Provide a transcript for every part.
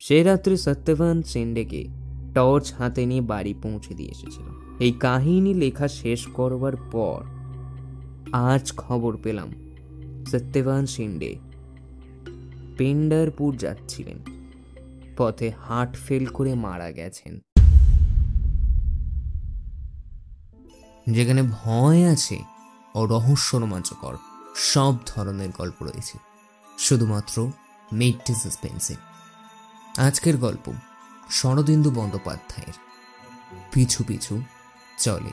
সে রাত্রে সত্যবান শিন্ডেকে টর্চ হাতে নিয়ে বাড়ি পৌঁছে দিয়ে এসেছিল। এই কাহিনী লেখা শেষ করবার পর আজ খবর পেলাম সত্যবান শিন্ডে পেন্ডারপুর যাচ্ছিলেন, পথে হার্ট ফেল করে মারা গেছেন। যেখানে ভয় আছে ও রহস্য রোমাঞ্চকর সব ধরনের গল্প রয়েছে, শুধুমাত্র মিডডে সাসপেন্সে। আজকের গল্প শরদিন্দু বন্দ্যোপাধ্যায়ের পিছু পিছু চলে।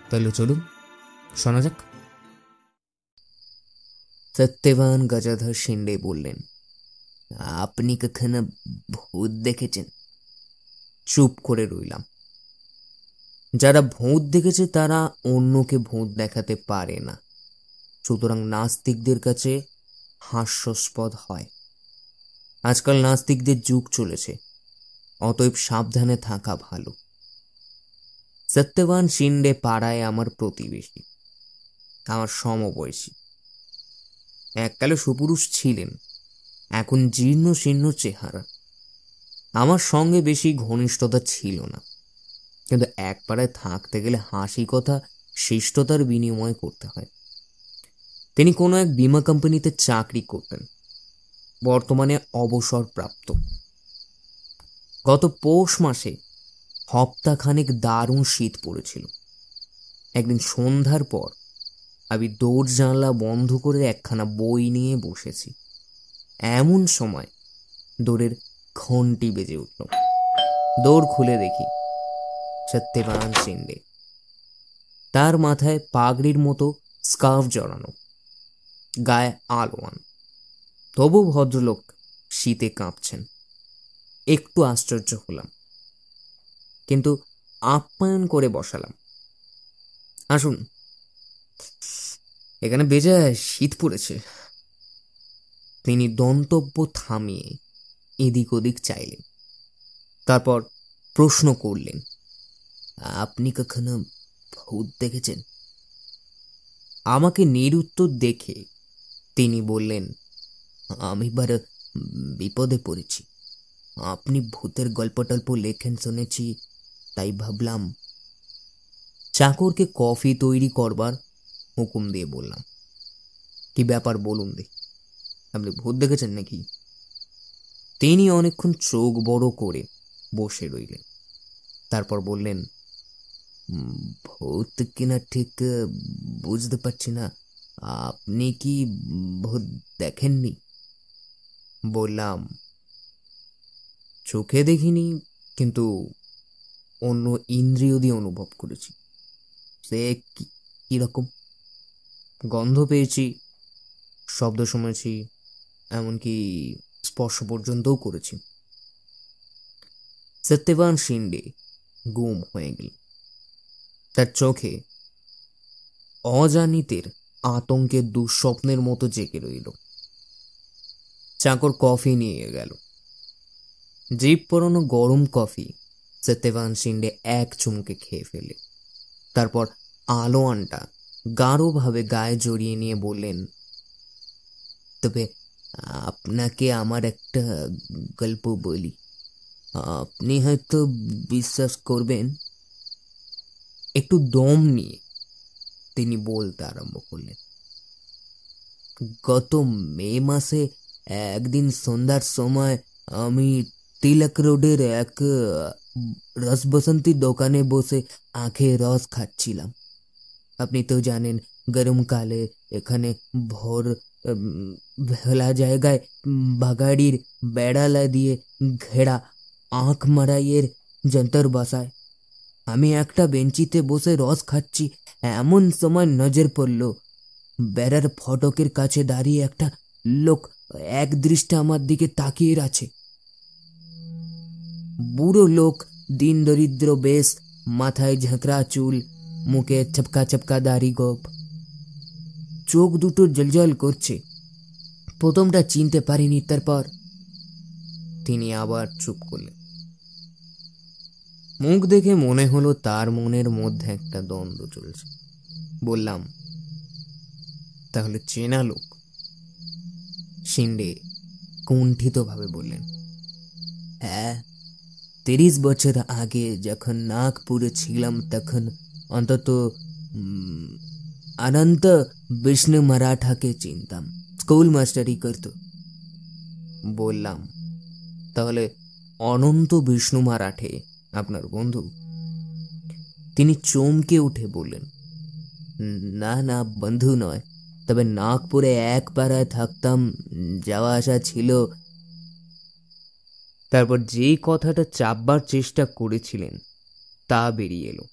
তাহলে চলুন শোনা যাক। সত্যবান গজাধর শিন্ডে বললেন, আপনি কখনো ভূত দেখেছেন? চুপ করে রইলাম। যারা ভূত দেখেছে তারা অন্যকে ভূত দেখাতে পারে না, সুতরাং নাস্তিকদের কাছে হাস্যাস্পদ হয়। আজকাল নাস্তিকদের যুগ চলেছে, অতএব সাবধানে থাকা ভালো। সত্যবান শিন্ডে পাড়ায় আমার প্রতিবেশী, আমার সমবয়সী। এককালে সুপুরুষ ছিলেন, এখন জীর্ণ শীর্ণ চেহারা। আমার সঙ্গে বেশি ঘনিষ্ঠতা ছিল না, কিন্তু এক পাড়ায় থাকতে গেলে হাসি কথা শিষ্টতার বিনিময় করতে হয়। তিনি কোনো এক বীমা কোম্পানিতে চাকরি করতেন, বর্তমানে অবসরপ্রাপ্ত। গত পৌষ মাসে হপ্তাখানেক দারুণ শীত পড়েছিল। একদিন সন্ধ্যার পর আমি দৌড় জানলা বন্ধ করে একখানা বই নিয়ে বসেছি। এমন সময় দৌড়ের ঘন্টি বেজে উঠল। দৌড় খুলে দেখি সত্যবান শিন্ডে। তার মাথায় পাগড়ির মতো স্কার্ফ জড়ানো, গায়ে আলোয়ান, তবু ভদ্রলোক শীতে কাঁপছেন। একটু আশ্চর্য হলাম, কিন্তু আপ্যায়ন করে বসালাম। আসুন, এখানে বেজায় শীত পড়েছে। তিনি দন্তব্য থামিয়ে এদিক ওদিক চাইলেন, তারপর প্রশ্ন করলেন, আপনি কখনো ভূত দেখেছেন? আমাকে নিরুত্তর দেখে তিনি বললেন, আমি বার বিপদে পড়েছি। আপনি ভূতের গল্প টল্প লেখেন শুনেছি, তাই ভাবলাম। চাকরকে কফি তৈরি করবার হুকুম দিয়ে বললাম, কি ব্যাপার বলুন দেখি, আপনি ভূত দেখেছেন নাকি? তিনি অনেকক্ষণ চোখ বড় করে বসে রইলেন, তারপর বললেন, ভূত কিনা ঠিক বুঝতে পারছি না, আপনি কি ভূত দেখেননি? বললাম, চোখে দেখিনি, কিন্তু অন্য ইন্দ্রিয় দিয়ে অনুভব করেছি। সে কিরকম? গন্ধ পেয়েছি, শব্দ শুনেছি, এমনকি স্পর্শ পর্যন্তও করেছি। সত্যবান শিন্ডে গুম হয়ে গেল। তার চোখে অজানিতের আতঙ্কের দুঃস্বপ্নের মতো জেগে রইল। চাকর কফি নিয়ে গেল। জিভ পরানো গরম কফি সত্যবান শিন্ডে এক চুমুকে খেয়ে ফেলে। তারপর আলোয়ানটা গাঢ়ভাবে গায়ে জড়িয়ে নিয়ে বললেন, তবে আপনাকে আমার একটা গল্প বলি, আপনি হয়তো বিশ্বাস করবেন। একটু দম নিয়ে তিনি বলতে আরম্ভ করলেন, গত মে মাসে একদিন সন্ধ্যার সময় আমি তিলক রোডের এক রসবসন্তী দোকানে বসে আখের রস খাচ্ছিলাম। আপনি তো জানেন, গরমকালে এখানে ভোর ভেলা জায়গায় বাগাড়ির বেড়ালা দিয়ে ঘেরা আখ মারাইয়ের যন্তর বসায়। আমি একটা বেঞ্চিতে বসে রস খাচ্ছি, এমন সময় নজর পড়ল বেড়ার ফটকের কাছে দাঁড়িয়ে একটা লোক এক দৃষ্টে আমার দিকে তাকিয়ে আছে। বুড়ো লোক, দিন দরিদ্র বেশ, মাথায় ঝাঁকড়া চুল, মুখে চপকা চপকা দাড়ি গোপ, চোখ দুটো জলজল করছে। প্রথমটা চিনতে পারিনি। তারপর তিনি আবার চুপ করলেন। মুখ দেখে মনে হলো তার মনের মধ্যে একটা দ্বন্দ্ব চলছে। বললাম, তাহলে চেনা লোক? শিন্ডে কুণ্ঠিত ভাবে বললেন, হ্যাঁ, 30 বছর আগে যখন নাগপুরে ছিলাম তখন অন্তত অনন্ত বিষ্ণু মারাঠাকে চিনতাম, স্কুল মাস্টারি করতো। বললাম, তাহলে অনন্ত বিষ্ণু মারাঠে আপনার বন্ধু? তিনি চমকে উঠে বললেন, না না, বন্ধু নয়, তবে নাগপুরে এক পাড়ায় থাকতাম, যাওয়া আসা ছিল। তারপর যে কথাটা চাপবার চেষ্টা করেছিলেন তা বেরিয়ে এলো।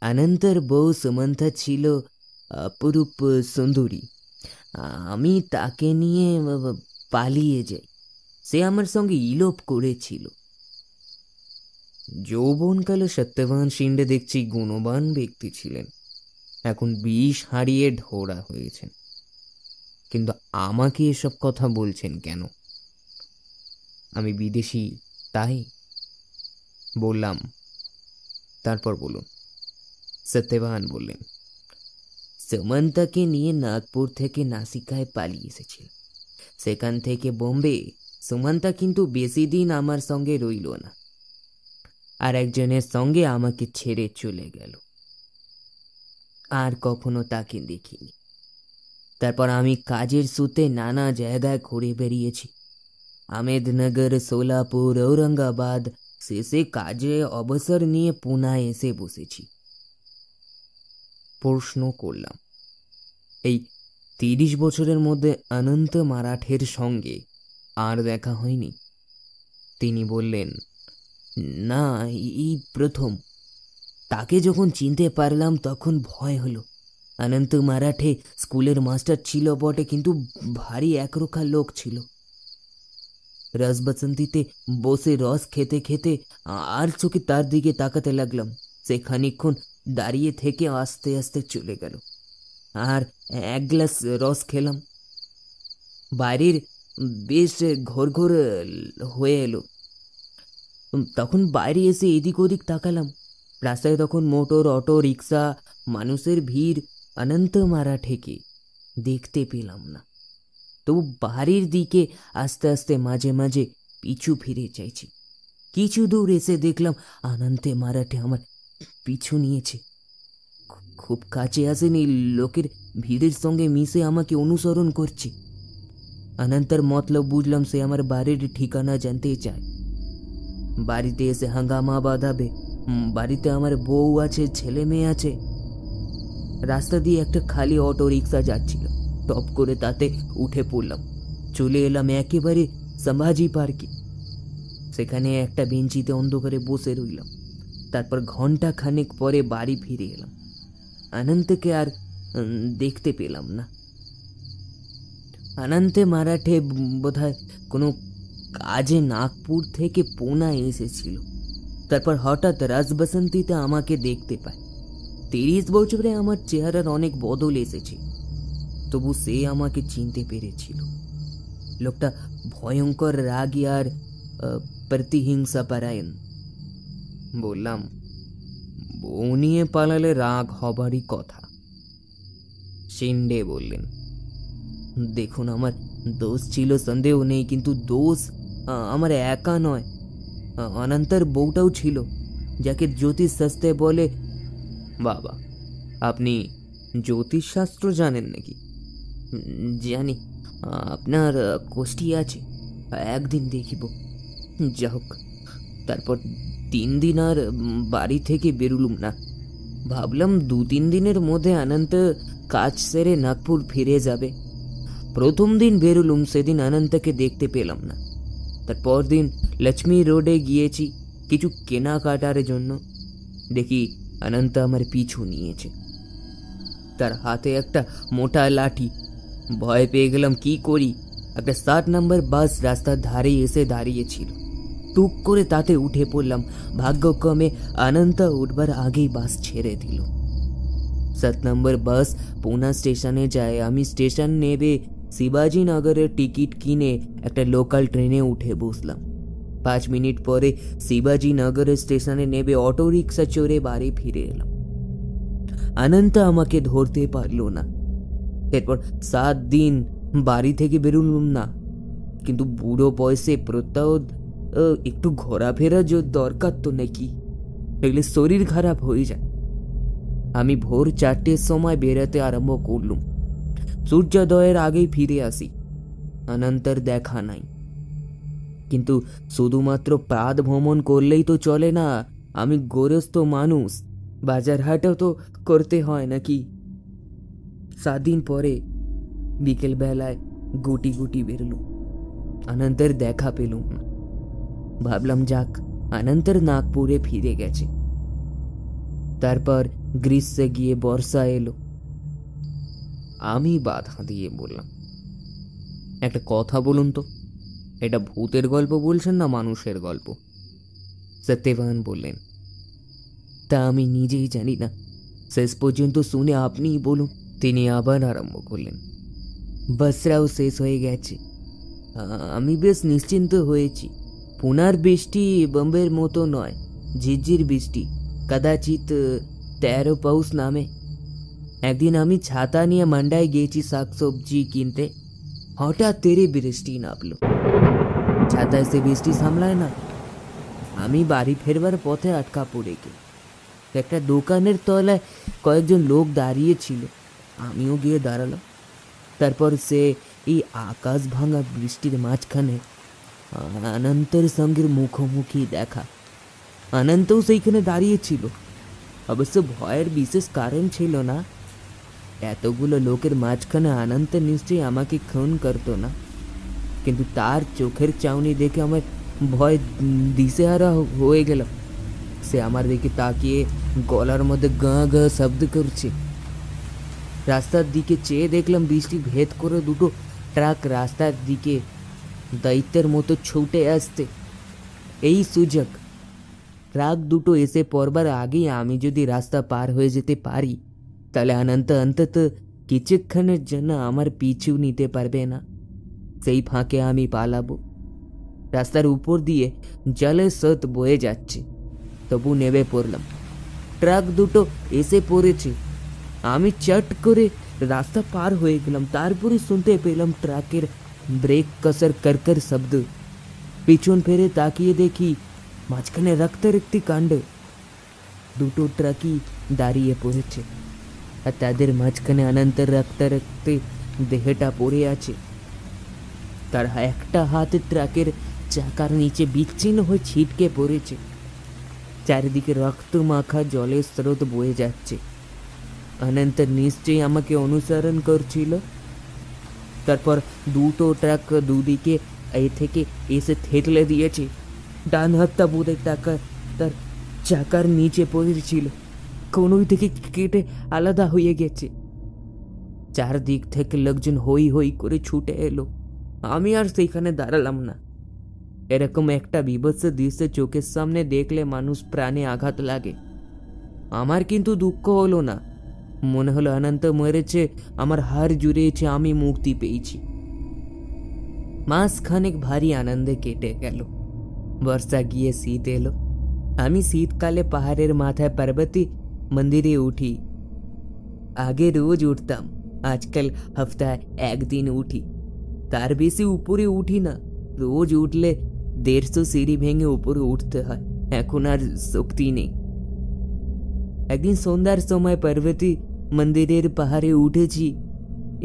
অনন্তর বউ সুমন্থা ছিল অপরূপ সুন্দরী। আমি তাকে নিয়ে পালিয়ে যাই। সে আমার সঙ্গে ইলোপ করেছিল। যৌবনকালে সত্যবান শিন্ডে দেখছি গুণবান ব্যক্তি ছিলেন, এখন বিষ হারিয়ে ঢোড়া হয়েছেন। কিন্তু আমাকে এসব কথা বলছেন কেন? আমি বিদেশি তাই? বললাম, তারপর বলুন। সত্যবান বললেন, সুমন্তাকে নিয়ে নাগপুর থেকে নাসিকায় পালিয়ে এসেছিল, সেখান থেকে বোম্বে। সুমন্তা কিন্তু বেশি দিন আমার সঙ্গে রইল না, আর একজনের সঙ্গে আমাকে ছেড়ে চলে গেল। আর কখনো তাকে দেখিনি। তারপর আমি কাজের সূত্রে নানা জায়গায় ঘুরে বেরিয়েছি, আহমেদনগর, সোলাপুর, ঔরঙ্গাবাদ। শেষে কাজে অবসর নিয়ে পুনায় এসে বসেছি। প্রশ্ন করলাম, এই 30 বছরের মধ্যে অনন্ত মারাঠের সঙ্গে আর দেখা হয়নি? তিনি বললেন, না, এই প্রথম। তাকে যখন চিনতে পারলাম তখন ভয় হলো। অনন্ত মারাঠে স্কুলের মাস্টার ছিল বটে, কিন্তু ভারী একরোখা লোক ছিল। রস বসন্তীতে বসে রস খেতে খেতে আর চোখে তার দিকে তাকাতে লাগলাম। সে খানিকক্ষণ দাঁড়িয়ে থেকে আস্তে আস্তে চলে গেল। আর এক গ্লাস রস খেলাম। বাইরের বেশ ঘোর ঘোর হয়ে এলো। তখন বাইরে এসে এদিক ওদিক তাকালাম। রাস্তায় তখন মোটর, অটো, রিক্সা, মানুষের ভিড়। অনন্ত মারাঠেকে দেখতে পেলাম না। তবু বাড়ির দিকে আস্তে আস্তে মাঝে মাঝে পিছু ফিরে চাইছি। কিছু দূর এসে দেখলাম অনন্ত মারাঠে আমার পিছু নিয়েছে। খুব কাছে আসেনি, লোকের ভিড়ের সঙ্গে মিশে আমাকে অনুসরণ করছে। অনন্তর মতলব বুঝলাম, সে আমার বাড়ির ঠিকানা জানতে চায়। বাড়িতে এসে হাঙ্গামা বাঁধাবে। বাড়িতে আমার বউ আছে, ছেলে মেয়ে আছে। রাস্তা দিয়ে একটা খালি অটো রিক্সা যাচ্ছিল, টপ করে তাতে উঠে পড়লাম। চলে এলাম একেবারে সম্ভাজি পার্কে। সেখানে একটা বেঞ্চিতে অন্ধকারে বসে রইলাম। তারপর ঘন্টা খানেক পরে বাড়ি ফিরে এলাম। অনন্তকে আর দেখতে পেলাম না। অনন্ত মারাঠে বোধহয় কোনো কাজে নাগপুর থেকে পুনায় এসেছিল। তারপর হঠাৎ রাজ বসন্তীতে আমাকে দেখতে পায়। 30 বছরে আমার চেহারার অনেক বদল এসেছে, তবু সে আমাকে চিনতে পেরেছিল। লোকটা ভয়ঙ্কর রাগী আর প্রতিহিংসা পরায়ণ। বললাম, বউ নিয়ে পালালে রাগ হবারই কথা। শিন্ডে বললেন, দেখুন, আমার দোষ ছিল সন্দেহ নেই, কিন্তু দোষ আমার একা নয়, অনন্তর বউটাও ছিল, যাকে জ্যোতিষ শাস্ত্রে বলে। বাবা, আপনি জ্যোতিষশাস্ত্র জানেন নাকি? জানি, আপনার কোষ্ঠী আছে, একদিন দেখিব। যা হোক, তারপর 3 দিন আর বাড়ি থেকে বেরুলুম না। ভাবলাম 2-3 দিনের মধ্যে অনন্ত কাজ সেরে নাগপুর ফিরে যাবে। প্রথম দিন বেরুলুম, সেদিন অনন্তকে দেখতে পেলাম না। তারপর দিন লক্ষ্মী রোডে গিয়েছি কিছু কেনাকাটার জন্য। দেখি অনন্ত আমার পিছু নিয়েছে, তার হাতে একটা মোটা লাঠি। ভয় পেয়ে গেলাম, কি করি। একটা 7 নম্বর বাস রাস্তার ধারে এসে দাঁড়িয়েছিল। টুক করে তাতে উঠে পড়লাম। ভাগ্যক্রমে অনন্ত উঠবার আগেই বাস ছেড়ে দিল। 7 নম্বর বাস পুনা স্টেশনে যায়। আমি স্টেশন নেবে শিবাজি নগরের টিকিট কিনে একটা লোকাল ট্রেনে উঠে বসলাম। 5 মিনিট পরে শিবাজি নগরের স্টেশনে নেবে অটো রিক্সা চড়ে বাড়ি ফিরে এলাম। অনন্ত আমাকে ধরতে পারল না। এরপর 7 দিন বাড়ি থেকে বেরুলুম না। কিন্তু বুড়ো বয়সে প্রত্যহ একটু ঘোরাফেরা দরকার তো নাকি, এগুলো শরীর খারাপ হয়ে যায়। আমি ভোর 4টের সময় বেরোতে আরম্ভ করলুম। সূর্যোদয়ের আগেই ফিরে আসি। অনন্তর দেখা নাই। কিন্তু শুধুমাত্র প্রাত ভ্রমণ করলেই তো চলে না, আমি গৃহস্থ মানুষ, বাজার হাটও তো করতে হয় নাকি। 7 দিন পরে বিকেল বেলায় গুটি গুটি বেরলুম। অনন্তর দেখা পেলুম না। ভাবলাম যাক, অনন্তর নাগপুরে ফিরে গেছে। তারপর গ্রীষ্মে গিয়ে বর্ষা এলো। আমি বাধা দিয়ে বললাম, একটা কথা বলুন তো, এটা ভূতের গল্প বলছেন না মানুষের গল্প? সত্যবান বললেন, তা আমি নিজেই জানি না, শেষ পর্যন্ত শুনে আপনিই বলুন। তিনি আবার আরম্ভ করলেন, বর্ষাও শেষ হয়ে গেছে। আমি বেশ নিশ্চিন্ত হয়েছি। পুনার বৃষ্টি বোম্বের মতো নয়, ঝিরঝির বৃষ্টি, কদাচিৎ 13 পৌষ নামে। একদিন আমি ছাতা নিয়ে মান্ডায় গেছি শাকসবজি কিনতে, হঠাৎ তেরে বৃষ্টি নামলো। ছাতায় সে বৃষ্টি সামলায় না। আমি বাড়ি ফেরবার পথে আটকা পড়ে গেল। একটা দোকানের তলায় কয়েকজন লোক দাঁড়িয়ে ছিল, আমিও গিয়ে দাঁড়ালাম। তারপর সে এই আকাশ ভাঙা বৃষ্টির মাঝখানে অনন্তের সঙ্গে মুখোমুখি দেখা। অনন্তও সেইখানে দাঁড়িয়েছিল। অবশ্য ভয়ের বিশেষ কারণ ছিল না। এতগুলো লোকের মাঝখানে অনন্ত নিশ্চয়ই আমাকে খুন করতো না, কিন্তু তার চোখের চাউনি দেখে আমার ভয় দিশেহারা হয়ে গেল। সে আমার দিকে তাকিয়ে গলার মধ্যে গাঁ গাঁ শব্দ করছে। রাস্তার দিকে চেয়ে দেখলাম বৃষ্টি ভেদ করে দুটো ট্রাক রাস্তার দিকে দৈত্যের মতো ছুটে আসতে। এই সুযোগ, ট্রাক দুটো এসে পড়বার আগেই আমি যদি রাস্তা পার হয়ে যেতে পারি, তাহলে অন্তত কিছুক্ষণের জন্য আমার পিছু নিতে পারবে না। সেই ফাঁকে আমি পালাবো। রাস্তার উপর দিয়ে জলের স্রোত বয়ে যাচ্ছে, তবু নেমে পড়লাম। ট্রাক দুটো এসে পড়েছে। আমি চট করে রাস্তা পার হয়ে গেলাম। তারপরে শুনতে পেলাম ট্রাকের ব্রেক কসার করকর শব্দ। পিছন ফিরে তাকিয়ে দেখি মাঝখানে রক্তারক্তি কাণ্ড। দুটো ট্রাকই দাঁড়িয়ে পড়েছে, আর তাদের মাঝখানে অনন্তর রক্তারক্তে দেহটা পড়ে আছে। তার একটা হাত ট্রাকের চাকার নিচে বিচ্ছিন্ন হয়ে ছিটকে পড়েছে। চারিদিকে রক্ত মাখা জলের স্রোত বয়ে যাচ্ছে। অনন্ত নিশ্চয়ই আমাকে অনুসরণ করছিল। তারপর দুটো ট্রাক দুদিকে থেকে এসে থেতলে দিয়েছে। ডান হাতটা বোধহয় তার চাকার নিচে পড়েছিল, কোনোই থেকে কেটে আলাদা হয়ে গেছে। চারদিক থেকে লোকজন হই হই করে ছুটে এলো। আমি আর সেইখানে দাঁড়ালাম না। এরকম একটা বিভৎস দৃশ্য চোখের সামনে দেখলে মানুষ প্রাণে আঘাত লাগে। আমার কিন্তু দুঃখ হলো না, মনে হলো অনন্ত মরেছে, আমার হার জুড়িয়েছে, আমি মুক্তি পেয়েছি। মাস খানেক ভারী আনন্দে কেটে গেল। বর্ষা গিয়ে শীত এলো। আমি শীতকালে পাহাড়ের মাথায় পার্বতী মন্দিরে উঠি। আগে রোজ উঠতাম, আজকাল হপ্তায় একদিন উঠি, তার বেশি উপরে উঠি না। রোজ উঠলে 150 সিঁড়ি ভেঙে উপরে উঠতে হয়, এখন আর শক্তি নেই। একদিন সন্ধ্যার সময় পার্বতী মন্দিরের পাহাড়ে উঠেছি।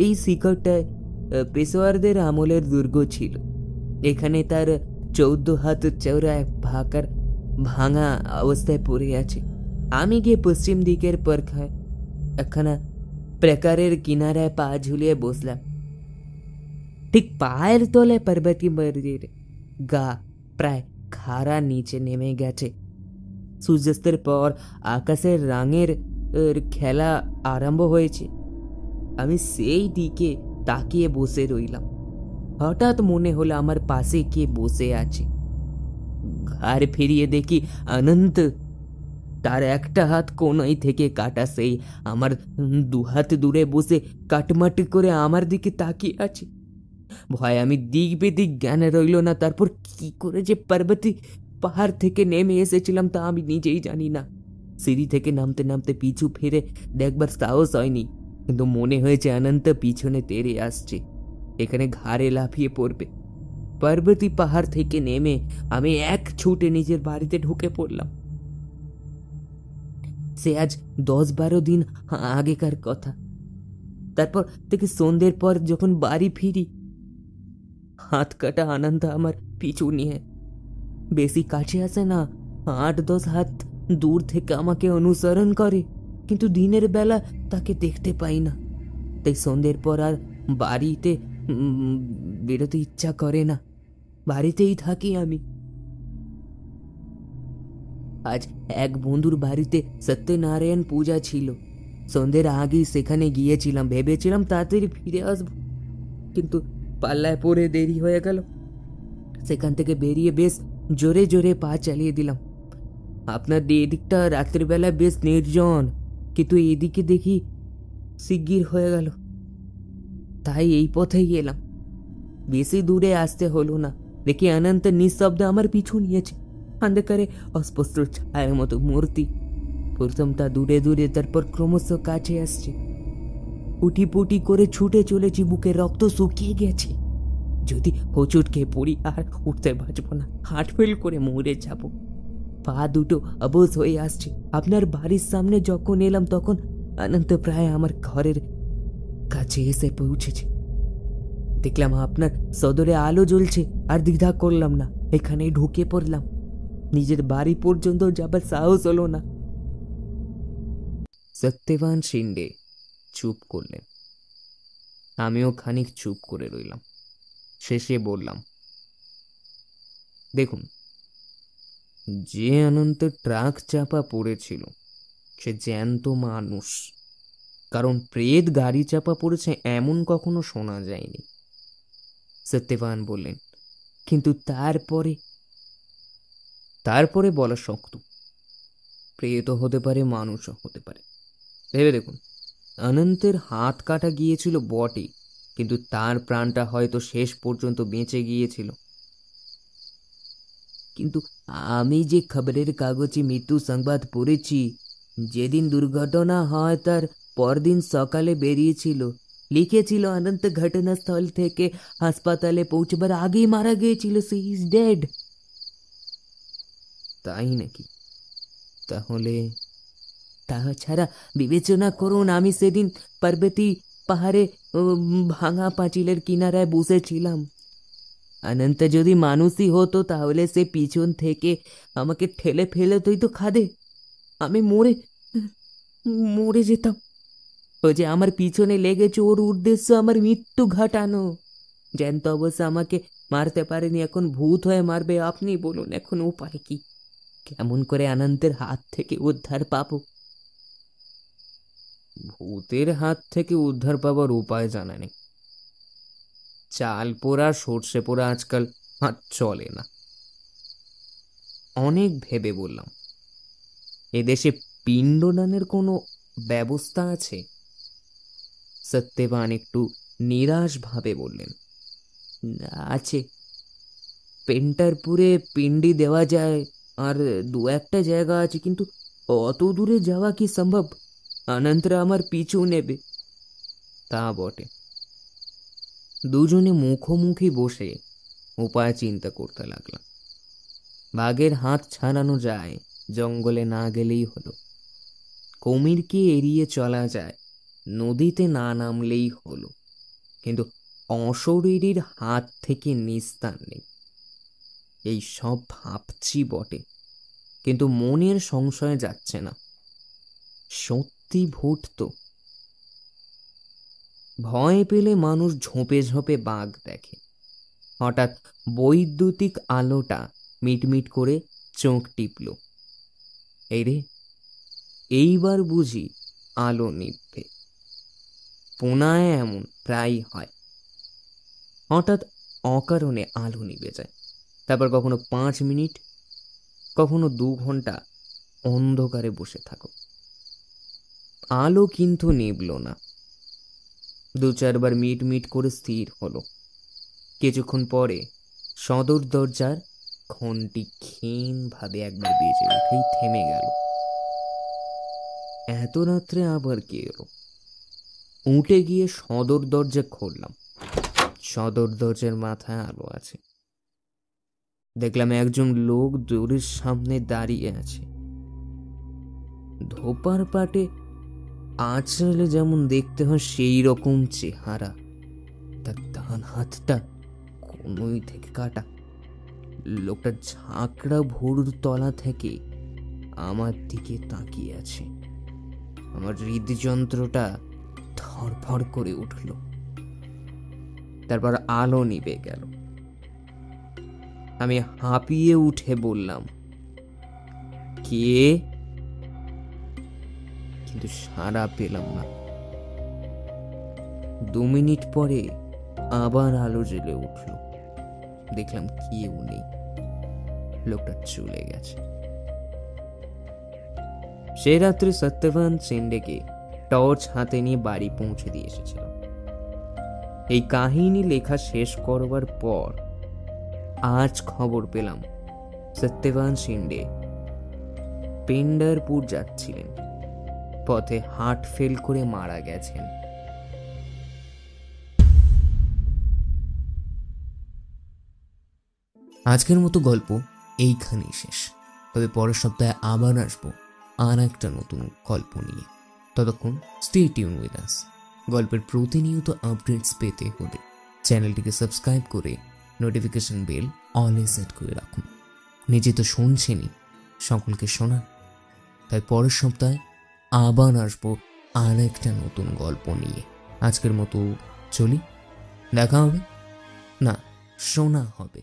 এই শিখরটায় পেশোয়ারদের আমলের দুর্গ ছিল। এখানে তার 14 হাত চওড়া ভাঙা অবস্থায় পড়ে আছে। আমি গিয়ে পশ্চিম দিকের পরখায় একখানা প্রাকারের কিনারায় পা ঝুলিয়ে বসলাম। ঠিক পায়ের তলায় পার্বতী মন্দিরের গা প্রায় খাড়া নিচে নেমে গেছে। সূর্যাস্তের পর আকাশের রঙের খেলা আরম্ভ হয়েছে। আমি সেই দিকে তাকিয়ে বসে রইলাম। হঠাৎ মনে হলো আমার পাশে কে বসে আছে। ঘাড় ফিরিয়ে দেখি অনন্ত। তার একটা হাত কোনাই থেকে কাটা, সেই আমার 2 হাত দূরে বসে কাটমাটি করে আমার দিকে তাকিয়ে আছে। ভয় আমি দিক বেদিক জ্ঞানে রইল না। তারপর কি করে যে পার্বতী পাহাড় থেকে নেমে এসেছিলাম তা আমি নিজেই জানি না। সিঁড়ি থেকে নামতে নামতে পিছু ফিরে দেখবার সাহস হয়নি, কিন্তু মনে হয়েছে অনন্ত পিছনে তেড়ে আসছে, এখানে ঘাড়ে লাফিয়ে পড়বে। পার্বতী পাহাড় থেকে নেমে আমি এক ছুটে নিজের বাড়িতে ঢুকে পড়লাম। সে আজ 10-12 দিন আগেকার কথা। তারপর থেকে সন্ধ্যের পর যখন বাড়ি ফিরি, হাত কাটা আনন্দ আমার পিছু নিয়ে বেশি কাছে আসে না, 8-10 হাত দূর থেকে আমাকে অনুসরণ করে, কিন্তু দিনের বেলা তাকে দেখতে পাই না। তাই সন্ধ্যের পর আর বাড়িতে বেরোতে ইচ্ছা করে না, বাড়িতেই থাকি আমি। আজ এক বন্ধুর বাড়িতে সত্যনারায়ণ পূজা ছিল। সন্ধ্যের আগেই সেখানে গিয়েছিলাম, ভেবেছিলাম তাড়াতাড়ি ফিরে আসবো, কিন্তু পাল্লায় পড়ে দেরি হয়ে গেল। সেখান থেকে বেরিয়ে বেশ জোরে জোরে পা চালিয়ে দিলাম। আপনার এদিকটা রাত্রিবেলা বেশ নির্জন, কিন্তু এদিকে দেখি শিগগির হয়ে গেল, তাই এই পথেই এলাম। বেশি দূরে আসতে হলো না, দেখি অনন্ত নিঃশব্দে আমার পিছু নিয়েছে। অন্ধকারে অস্পষ্ট ছায়ার মতো মূর্তি। প্রথম তা দূরে দূরে, তারপর ক্রমশ কাছে আসছে। উঠি পুটি করে ছুটে চলেছি, বুকে রক্ত শুকিয়ে গেছে। যদি হোঁচট খেয়ে পড়ি আর উঠতে বাঁচবো না, হার্ট ফেল করে মরে যাব। পা দুটো অবশ হয়ে আসছে। আপনার বাড়ির সামনে যখন এলাম তখন অনন্ত প্রায় আমার ঘরের কাছে এসে পৌঁছেছে। দেখলাম আপনার সদরে আলো জ্বলছে, আর দ্বিধা করলাম না, এখানে ঢুকে পড়লাম। নিজের বাড়ি পর্যন্ত যাবার সাহস হলো না। সত্যবান শিন্ডে চুপ করলেন, আমিও খানিক চুপ করে রইলাম। শেষে বললাম, দেখুন, যে অনন্ত ট্রাক চাপা পড়েছিল সে জ্যান্ত মানুষ, কারণ প্রেত গাড়ি চাপা পড়েছে এমন কখনো শোনা যায়নি। সত্যবান বললেন, কিন্তু তারপরে বলা শক্ত। প্রেত হতে পারে, মানুষও হতে পারে। ভেবে দেখুন, অনন্তের হাত কাটা গিয়েছিল বটে, কিন্তু তার প্রাণটা হয়তো শেষ পর্যন্ত বেঁচে গিয়েছিল। কিন্তু আমি যে খবরের কাগজে মৃত্যু সংবাদ পড়েছি, যেদিন দুর্ঘটনা হয় তার পরদিন সকালে বেরিয়েছিল, লিখেছিল অনন্ত ঘটনাস্থল থেকে হাসপাতালে পৌঁছবার আগেই মারা গিয়েছিল, সি ইজ ডেড। তাই নাকি? তাহলে তাছাড়া বিবেচনা করুন, আমি সেদিন পার্বতী পাহাড়ে ভাঙা পাঁচিলের কিনারায় বসেছিলাম। অনন্ত যদি মানুষই হতো তাহলে সে পিছন থেকে আমাকে ঠেলে ফেলতই তো খাদে, আমি মরে মরে যেতাম। ও যে আমার পিছনে লেগেছে, ওর উদ্দেশ্য আমার মৃত্যু ঘটানো। জ্যান্ত অবশ্য আমাকে মারতে পারেনি, এখন ভূত হয়ে মারবে। আপনি বলুন, এখন উপায় কি? কেমন করে অনন্তের হাত থেকে উদ্ধার পাবো? ভূতের হাত থেকে উদ্ধার পাবার উপায় জানা নেই। চাল পোড়া সর্ষে পোড়া আজকাল হাত চলে না। অনেক ভেবে বললাম, এদেশে পিণ্ডদানের কোনো ব্যবস্থা আছে? সত্যবান একটু নিরাশ ভাবে বললেন, আছে। পেন্টারপুরে পিণ্ডি দেওয়া যায়, আর 2-1টা জায়গা আছে, কিন্তু অত দূরে যাওয়া কি সম্ভব? অনন্তরা আমার পিছু নেবে। তা বটে। দুজনে মুখোমুখি বসে উপায় চিন্তা করতে লাগলাম। বাঘের হাত ছাড়ানো যায়, জঙ্গলে না গেলেই হলো। কুমিরকে এড়িয়ে চলা যায়, নদীতে না নামলেই হলো। কিন্তু অশরীরীর হাত থেকে নিস্তার নেই। এই সব ভাবছি বটে, কিন্তু মনের সংশয়ে যাচ্ছে না। সত্যি ভূত তো। ভয় পেলে মানুষ ঝোপে ঝোপে বাঘ দেখে। হঠাৎ বৈদ্যুতিক আলোটা মিটমিট করে চোখ টিপল। এই রে, এইবার বুঝি আলো নিভবে। পুনায় এমন প্রায় হয়, হঠাৎ অকারণে আলো নিভে যায়। তারপর কখনো 5 মিনিট, কখনো 2 ঘন্টা অন্ধকারে বসে থাকো। আলো কিন্তু নিভল না। 2-4 বার মিট মিট করে স্থির হলো। কিছুক্ষণ পরে সদর দরজার ঘন্টি ক্ষীণ ভাবে একবার বেজে উঠেই থেমে গেল। এত রাত্রে আবার কে এলো? উঠে গিয়ে সদর দরজা খুললাম। সদর দরজার মাথায় আলো আছে। দেখলাম একজন লোক দড়ির সামনে দাঁড়িয়ে আছে। ধোপার পাটে আঁচড়ালে যেমন দেখতে হয় সেই রকম চেহারা, তার ডান হাতটা কনুই থেকে কাটা। লোকটা ঝাঁকড়া ভুরুর তলা থেকে আমার দিকে তাকিয়ে আছে। আমার হৃদযন্ত্রটা ধড়ফড় করে উঠল। তারপর আলো নিভে গেল। আমি হাঁপিয়ে উঠে বললাম, কে? কিন্তু সাড়া পেলাম না। 2 মিনিট পরে আবার আলো জ্বলে উঠল। দেখলাম কেউ নেই, লোকটা চলে গেছে। সে রাত্রে সত্যবান শিন্ডেকে টর্চ হাতে নিয়ে বাড়ি পৌঁছে দিয়ে এসেছিল। এই কাহিনী লেখা শেষ করবার পর আজ খবর পেলাম সত্যবান শিন্ডে পেন্ডারপুর যাচ্ছিলেন, পথে হার্ট ফেল করে মারা গেছেন। আজকের মতো গল্প এইখানেই শেষ। তবে পরের সপ্তাহে আবার আসবো আর একটা নতুন গল্প নিয়ে। ততক্ষণ স্টে টিউন উইথ আস। গল্পের প্রতিনিয়ত আপডেটস পেতে হলে চ্যানেলটিকে সাবস্ক্রাইব করে নোটিফিকেশন বেল অলে সেট করে রাখুন। নিজে তো শুনছেনই, সকলকে শোনান। তাই পরের সপ্তাহে আবার আসবো আর একটা নতুন গল্প নিয়ে। আজকের মতো চলি, দেখা হবে না, শোনা হবে।